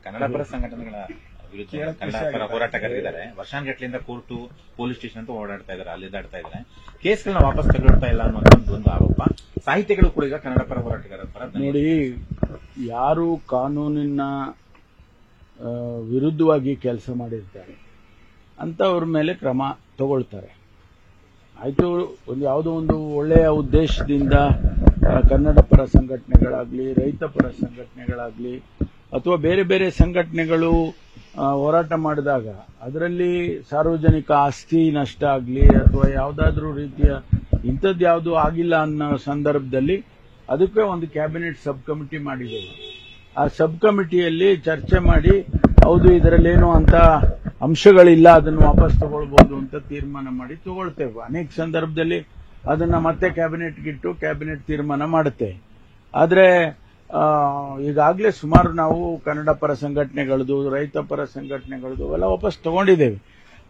ಕನ್ನಡ ಪರ ಸಂಘಟನೆಗಳ ವಿರುದ್ಧ ಕನ್ನಡ ಪರ ಹೋರಾಟಗಾರರಿದ್ದಾರೆ. ವರ್ಷಾನ್ಗಟ್ಲಿಂದ ಕೋರ್ಟು ಪೊಲೀಸ್ ಸ್ಟೇಷನ್ ಅಂತ ಓಡಾಡ್ತಾ ಇದ್ದಾರೆ, ಅಲ್ಲಿದ್ದಾಡ್ತಾ ಇದ್ದಾರೆ. ಕೇಸ್ಗಳನ್ನ ವಾಪಸ್ ತಗೊಳ್ತಾ ಇಲ್ಲ ಅನ್ನೋದು ಒಂದು ಆರೋಪ. ಸಾಹಿತಿಗಳು ಕೂಡ ಈಗ ಕನ್ನಡ ಪರ ಹೋರಾಟಗಾರರ ಪರ. ನೋಡಿ, ಯಾರು ಕಾನೂನಿನ ವಿರುದ್ಧವಾಗಿ ಕೆಲಸ ಮಾಡಿರ್ತಾರೆ ಅಂತವ್ರ ಮೇಲೆ ಕ್ರಮ ತಗೊಳ್ತಾರೆ. ಆಯ್ತು, ಯಾವುದೋ ಒಂದು ಒಳ್ಳೆಯ ಉದ್ದೇಶದಿಂದ ಕನ್ನಡ ಪರ ಸಂಘಟನೆಗಳಾಗ್ಲಿ, ರೈತ ಪರ ಸಂಘಟನೆಗಳಾಗ್ಲಿ, ಅಥವಾ ಬೇರೆ ಬೇರೆ ಸಂಘಟನೆಗಳು ಹೋರಾಟ ಮಾಡಿದಾಗ ಅದರಲ್ಲಿ ಸಾರ್ವಜನಿಕ ಆಸ್ತಿ ನಷ್ಟ ಆಗಲಿ ಅಥವಾ ಯಾವುದಾದ್ರೂ ರೀತಿಯ ಇಂಥದ್ದು ಯಾವುದು ಆಗಿಲ್ಲ ಅನ್ನೋ ಸಂದರ್ಭದಲ್ಲಿ ಅದಕ್ಕೆ ಒಂದು ಕ್ಯಾಬಿನೆಟ್ ಸಬ್ ಕಮಿಟಿ ಮಾಡಿದ್ದೇವೆ. ಆ ಸಬ್ ಕಮಿಟಿಯಲ್ಲಿ ಚರ್ಚೆ ಮಾಡಿ ಹೌದು ಇದರಲ್ಲೇನೋ ಅಂತ ಅಂಶಗಳಿಲ್ಲ, ಅದನ್ನು ವಾಪಸ್ ತಗೊಳ್ಬಹುದು ಅಂತ ತೀರ್ಮಾನ ಮಾಡಿ ತಗೊಳ್ತೇವೆ. ಅನೇಕ ಸಂದರ್ಭದಲ್ಲಿ ಅದನ್ನ ಮತ್ತೆ ಕ್ಯಾಬಿನೆಟ್ಗಿಟ್ಟು ಕ್ಯಾಬಿನೆಟ್ ತೀರ್ಮಾನ ಮಾಡುತ್ತೆ. ಆದ್ರೆ ಈಗಾಗಲೇ ಸುಮಾರು ನಾವು ಕನ್ನಡ ಪರ ಸಂಘಟನೆಗಳದು, ರೈತ ಪರ ಸಂಘಟನೆಗಳದು ಎಲ್ಲ ವಾಪಸ್ ತಗೊಂಡಿದ್ದೇವೆ.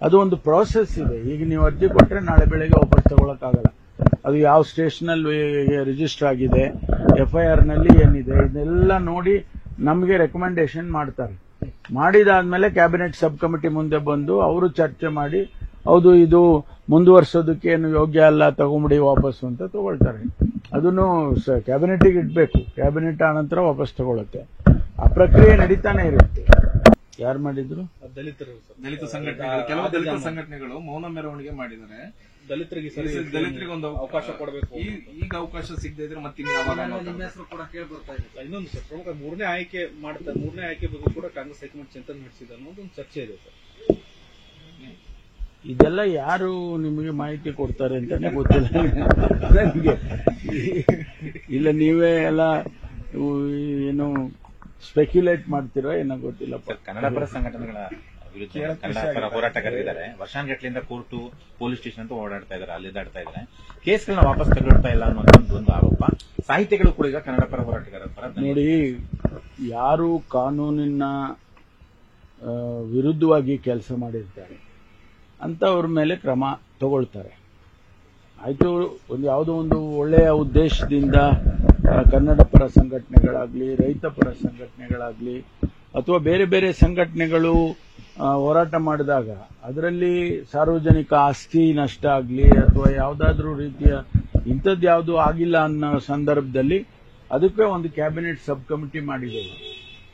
ಅದು ಒಂದು ಪ್ರಾಸೆಸ್ ಇದೆ. ಈಗ ನೀವು ಅರ್ಜಿ ಕೊಟ್ಟರೆ ನಾಳೆ ಬೆಳಗ್ಗೆ ವಾಪಸ್ ತಗೊಳಕ್ಕಾಗಲ್ಲ. ಅದು ಯಾವ ಸ್ಟೇಷನಲ್ಲಿ ರಿಜಿಸ್ಟರ್ ಆಗಿದೆ, FIR ನಲ್ಲಿ ಏನಿದೆ, ಇದೆಲ್ಲ ನೋಡಿ ನಮಗೆ ರೆಕಮೆಂಡೇಶನ್ ಮಾಡ್ತಾರೆ. ಮಾಡಿದಾದ್ಮೇಲೆ ಕ್ಯಾಬಿನೆಟ್ ಸಬ್ ಕಮಿಟಿ ಮುಂದೆ ಬಂದು ಅವರು ಚರ್ಚೆ ಮಾಡಿ ಹೌದು ಇದು ಮುಂದುವರ್ಸೋದಕ್ಕೆ ಏನು ಯೋಗ್ಯ ಅಲ್ಲ, ತಗೊಂಬಿಡಿ ವಾಪಸ್ಸು ಅಂತ ತಗೊಳ್ತಾರೆ. ಅದನ್ನು ಕ್ಯಾಬಿನೆಟ್ಗೆ ಇಡಬೇಕು. ಕ್ಯಾಬಿನೆಟ್ ಆನಂತರ ವಾಪಸ್ ತಗೊಳುತ್ತೆ. ಆ ಪ್ರಕ್ರಿಯೆ ನಡೀತಾನೆ ಇರುತ್ತೆ. ಯಾರು ಮಾಡಿದ್ರು? ದಲಿತ ಸಂಘಟನೆಗಳು, ಕೆಲವು ದಲಿತ ಸಂಘಟನೆಗಳು ಮೌನ ಮೆರವಣಿಗೆ ಮಾಡಿದ್ದಾರೆ. ದಲಿತರಿಗೆ ಒಂದು ಅವಕಾಶ ಕೊಡಬೇಕು. ಈಗ ಅವಕಾಶ ಸಿಗದೆ ಇದ್ರೆ ಮತ್ತೆ ನಿಮ್ಮ ಹೆಸರು ಕೂಡ ಕೇಳಿ ಬರ್ತಾ ಇದೆ. ಇನ್ನೊಂದು ಸರ್, ಪ್ರಮುಖ ಮೂರನೇ ಆಯ್ಕೆ ಬಗ್ಗೆ ಕೂಡ ಕಾಂಗ್ರೆಸ್ ಹೈಕಮಾಂಡ್ ಚಿಂತನೆ ನಡೆಸಿದೆ ಅನ್ನೋದು ಒಂದು ಚರ್ಚೆ ಇದೆ ಸರ್. ಇದೆಲ್ಲ ಯಾರು ನಿಮಗೆ ಮಾಹಿತಿ ಕೊಡ್ತಾರೆ ಅಂತಾನೆ ಗೊತ್ತಿಲ್ಲ ನನಗೆ. ಇಲ್ಲ ನೀವೇ ಎಲ್ಲ ಏನು ಸ್ಪೆಕ್ಯುಲೇಟ್ ಮಾಡ್ತೀರಾ ಏನೋ ಗೊತ್ತಿಲ್ಲ. ಕನ್ನಡ ಪರ ಸಂಘಟನೆಗಳ ವಿರುದ್ಧ ಕನ್ನಡ ಪರ ಹೋರಾಟಗಾರರಿದ್ದಾರೆ. ವರ್ಷಾನ್ಗಟ್ಲಿಂದ ಕೋರ್ಟು ಪೊಲೀಸ್ ಸ್ಟೇಷನ್ ಅಂತ ಓಡಾಡ್ತಾ ಇದ್ದಾರೆ, ಅಲ್ಲಿದ್ದಾಡ್ತಾ ಇದ್ದಾರೆ. ಕೇಸ್ಗಳನ್ನ ವಾಪಸ್ ತಗೊಳ್ತಾ ಇಲ್ಲ ಅನ್ನೋದು ಒಂದು ಆರೋಪ. ಸಾಹಿತಿಗಳು ಕೂಡ ಈಗ ಕನ್ನಡ ಪರ ಹೋರಾಟಗಾರರ ಪರ. ನೋಡಿ, ಯಾರು ಕಾನೂನಿನ ವಿರುದ್ಧವಾಗಿ ಕೆಲಸ ಮಾಡಿರ್ತಾರೆ ಅಂತವ್ರ ಮೇಲೆ ಕ್ರಮ ತಗೊಳ್ತಾರೆ. ಆಯ್ತು, ಯಾವುದೋ ಒಂದು ಒಳ್ಳೆಯ ಉದ್ದೇಶದಿಂದ ಕನ್ನಡ ಪರ ಸಂಘಟನೆಗಳಾಗ್ಲಿ, ರೈತ ಪರ ಸಂಘಟನೆಗಳಾಗ್ಲಿ, ಅಥವಾ ಬೇರೆ ಬೇರೆ ಸಂಘಟನೆಗಳು ಹೋರಾಟ ಮಾಡಿದಾಗ ಅದರಲ್ಲಿ ಸಾರ್ವಜನಿಕ ಆಸ್ತಿ ನಷ್ಟ ಆಗಲಿ ಅಥವಾ ಯಾವುದಾದ್ರೂ ರೀತಿಯ ಇಂಥದ್ದು ಯಾವುದು ಆಗಿಲ್ಲ ಅನ್ನೋ ಸಂದರ್ಭದಲ್ಲಿ ಅದಕ್ಕೆ ಒಂದು ಕ್ಯಾಬಿನೆಟ್ ಸಬ್ ಕಮಿಟಿ ಮಾಡಿದ್ದೇವೆ.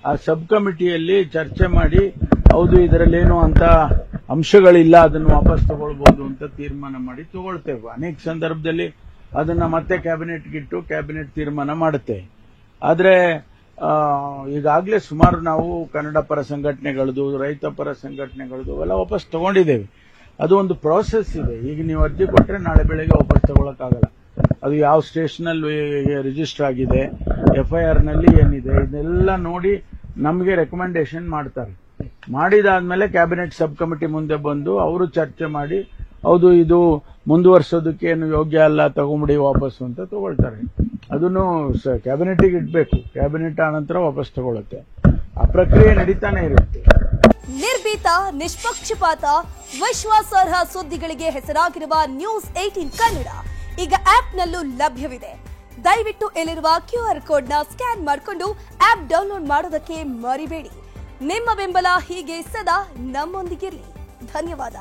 ಆ ಸಬ್ ಕಮಿಟಿಯಲ್ಲಿ ಚರ್ಚೆ ಮಾಡಿ ಹೌದು ಇದರಲ್ಲೇನೋ ಅಂತ ಅಂಶಗಳಿಲ್ಲ, ಅದನ್ನು ವಾಪಸ್ ತಗೊಳ್ಬಹುದು ಅಂತ ತೀರ್ಮಾನ ಮಾಡಿ ತಗೊಳ್ತೇವೆ. ಅನೇಕ ಸಂದರ್ಭದಲ್ಲಿ ಅದನ್ನ ಮತ್ತೆ ಕ್ಯಾಬಿನೆಟ್ಗಿಟ್ಟು ಕ್ಯಾಬಿನೆಟ್ ತೀರ್ಮಾನ ಮಾಡುತ್ತೆ. ಆದ್ರೆ ಈಗಾಗಲೇ ಸುಮಾರು ನಾವು ಕನ್ನಡ ಪರ ಸಂಘಟನೆಗಳದು, ರೈತ ಪರ ಸಂಘಟನೆಗಳದು ಎಲ್ಲ ವಾಪಸ್ ತಗೊಂಡಿದ್ದೇವೆ. ಅದು ಒಂದು ಪ್ರಾಸೆಸ್ ಇದೆ. ಈಗ ನೀವು ಅರ್ಜಿ ಕೊಟ್ಟರೆ ನಾಳೆ ಬೆಳಗ್ಗೆ ವಾಪಸ್ ತಗೊಳಕ್ಕಾಗಲ್ಲ. ಅದು ಯಾವ ಸ್ಟೇಷನಲ್ಲಿ ರಿಜಿಸ್ಟರ್ ಆಗಿದೆ, FIR ನಲ್ಲಿ ಏನಿದೆ, ಇದೆಲ್ಲ ನೋಡಿ ನಮಗೆ ರೆಕಮೆಂಡೇಶನ್ ಮಾಡ್ತಾರೆ. ಮಾಡಿದಾದ್ಮೇಲೆ ಕ್ಯಾಬಿನೆಟ್ ಸಬ್ ಕಮಿಟಿ ಮುಂದೆ ಬಂದು ಅವರು ಚರ್ಚೆ ಮಾಡಿ ಹೌದು ಇದು ಮುಂದುವರ್ಸೋದಕ್ಕೆ ಏನು ಯೋಗ್ಯ ಅಲ್ಲ, ತಗೊಂಬಿಡಿ ವಾಪಸ್ಸು ಅಂತ ತಗೊಳ್ತಾರೆ. ಅದನ್ನು ಕ್ಯಾಬಿನೆಟ್ಗೆ ಇಡಬೇಕು. ಕ್ಯಾಬಿನೆಟ್ ಆನಂತರ ವಾಪಸ್ ತಗೊಳುತ್ತೆ. ಆ ಪ್ರಕ್ರಿಯೆ ನಡೀತಾನೆ ಇರುತ್ತೆ. ನಿರ್ಭೀತ, ನಿಷ್ಪಕ್ಷಪಾತ, ವಿಶ್ವಾಸಾರ್ಹ ಸುದ್ದಿಗಳಿಗೆ ಹೆಸರಾಗಿರುವ ನ್ಯೂಸ್ 18 ಕನ್ನಡ ಈಗ ಆಪ್ನಲ್ಲೂ ಲಭ್ಯವಿದೆ. ದಯವಿಟ್ಟು ಇಲ್ಲಿರುವ QR ಕೋಡ್ನ ಸ್ಕ್ಯಾನ್ ಮಾಡಿಕೊಂಡು ಆಪ್ ಡೌನ್ಲೋಡ್ ಮಾಡೋದಕ್ಕೆ ಮರಿಬೇಡಿ. ನಿಮ್ಮ ಬೆಂಬಲ ಹೀಗೆ ಸದಾ ನಮ್ಮೊಂದಿಗಿರಲಿ. ಧನ್ಯವಾದ.